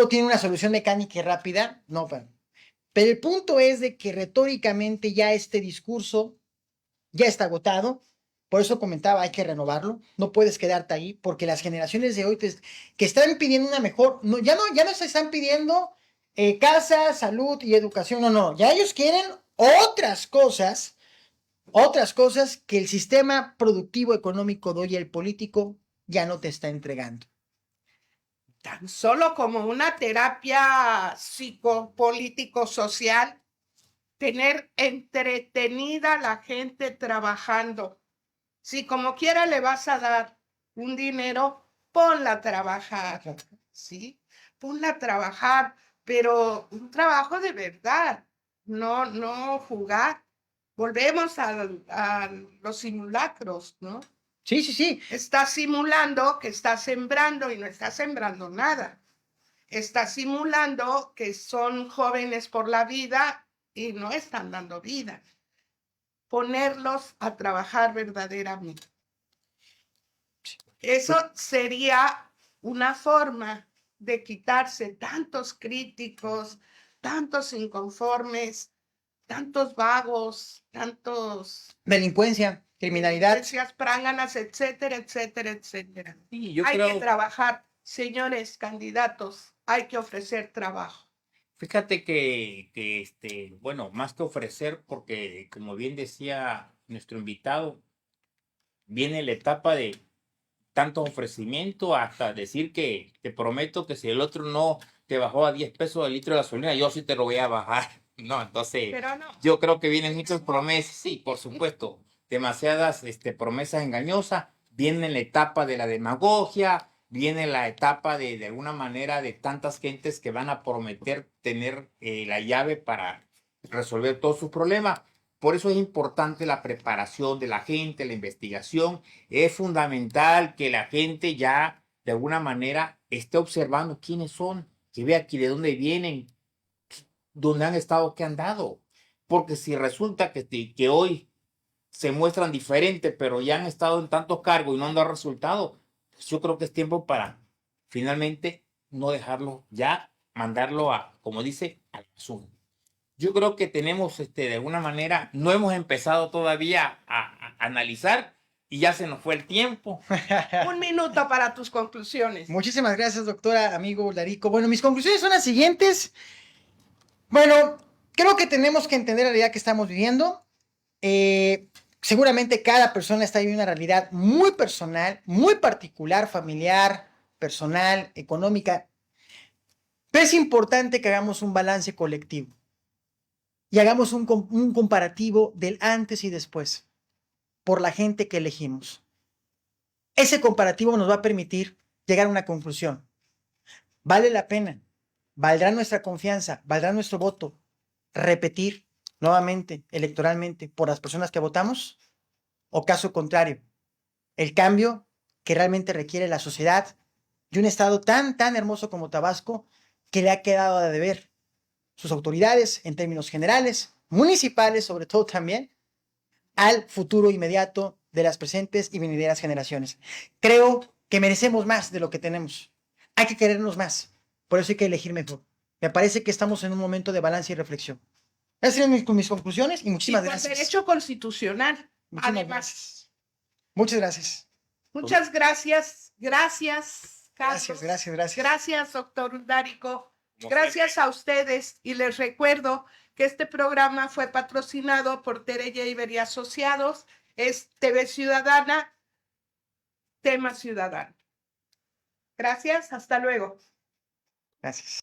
tiene una solución mecánica y rápida. No, pero el punto es de que retóricamente ya este discurso ya está agotado. Por eso comentaba, hay que renovarlo. No puedes quedarte ahí porque las generaciones de hoy que están pidiendo una mejor, no, ya no se están pidiendo casa, salud y educación, no, ya ellos quieren otras cosas que el sistema productivo económico de hoy, el político, ya no te está entregando. tan solo como una terapia psicopolítico-social, tener entretenida a la gente trabajando. Si como quiera le vas a dar un dinero, ponla a trabajar, ¿sí? Ponla a trabajar, pero un trabajo de verdad, no jugar. Volvemos a los simulacros, ¿no? Sí. Está simulando que está sembrando y no está sembrando nada. Está simulando que son jóvenes por la vida y no están dando vida. Ponerlos a trabajar verdaderamente. Eso sería una forma de quitarse tantos críticos, tantos inconformes, tantos vagos, tantos Delincuencia, criminalidad. delincuencias práganas, etcétera, etcétera, etcétera. Sí, yo Hay creo... que trabajar, señores candidatos, hay que ofrecer trabajo. Fíjate que bueno, más que ofrecer, porque como bien decía nuestro invitado, viene la etapa de tanto ofrecimiento hasta decir que te prometo que si el otro no te bajó a 10 pesos el litro de gasolina, yo sí te lo voy a bajar. No, entonces Pero no. yo creo que vienen muchas promesas, sí, por supuesto, demasiadas promesas engañosas, viene la etapa de la demagogia, viene la etapa de alguna manera de tantas gentes que van a prometer tener la llave para resolver todos sus problemas. Por eso es importante la preparación de la gente, la investigación. Es fundamental que la gente ya de alguna manera esté observando quiénes son, que vea aquí de dónde vienen, dónde han estado, qué han dado. Porque si resulta que hoy se muestran diferentes, pero ya han estado en tantos cargos y no han dado resultado, pues yo creo que es tiempo para finalmente no dejarlo ya, mandarlo a, como dice, al basura. Yo creo que tenemos, de alguna manera, no hemos empezado todavía a analizar y ya se nos fue el tiempo. Un minuto para tus conclusiones. Muchísimas gracias, doctora, amigo Larico. Bueno, mis conclusiones son las siguientes. Bueno, creo que tenemos que entender la realidad que estamos viviendo. Seguramente cada persona está viviendo una realidad muy personal, muy particular, familiar, personal, económica. Pero es importante que hagamos un balance colectivo y hagamos un comparativo del antes y después por la gente que elegimos. Ese comparativo nos va a permitir llegar a una conclusión. ¿Vale la pena? ¿Valdrá nuestra confianza? ¿Valdrá nuestro voto? ¿Repetir nuevamente electoralmente por las personas que votamos? ¿O caso contrario, el cambio que realmente requiere la sociedad de un estado tan hermoso como Tabasco que le ha quedado a deber sus autoridades en términos generales, municipales sobre todo también, al futuro inmediato de las presentes y venideras generaciones. Creo que merecemos más de lo que tenemos. Hay que querernos más. Por eso hay que elegir mejor. Me parece que estamos en un momento de balance y reflexión. Esas serían mis conclusiones y Y muchísimas por gracias. derecho constitucional. Muchísimas Además, gracias. Muchas gracias. muchas gracias. Gracias, Carlos. Gracias. Gracias, doctor Undárico. Como Gracias a ustedes. Y les recuerdo que este programa fue patrocinado por Tere Jaber y Asociados. Es TV Ciudadana, tema ciudadano. Gracias. Hasta luego. Gracias.